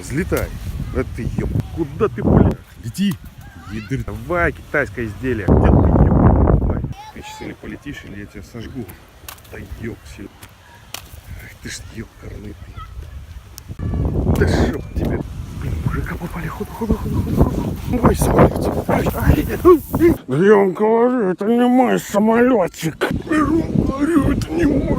Взлетай. Да ты ёб. Куда ты, блядь? Лети. Ядры. Давай, китайское изделие. Где ты, ёб? Давай. Ты сейчас или полетишь, или я тебя сожгу. Да ёпсель. Ах ты ж ёбкарный ты. Да шоп тебе. Блин, мужика попали. Ходу. Мой самолетик. Я вам говорю, это не мой самолетик. Я вам говорю, это не мой.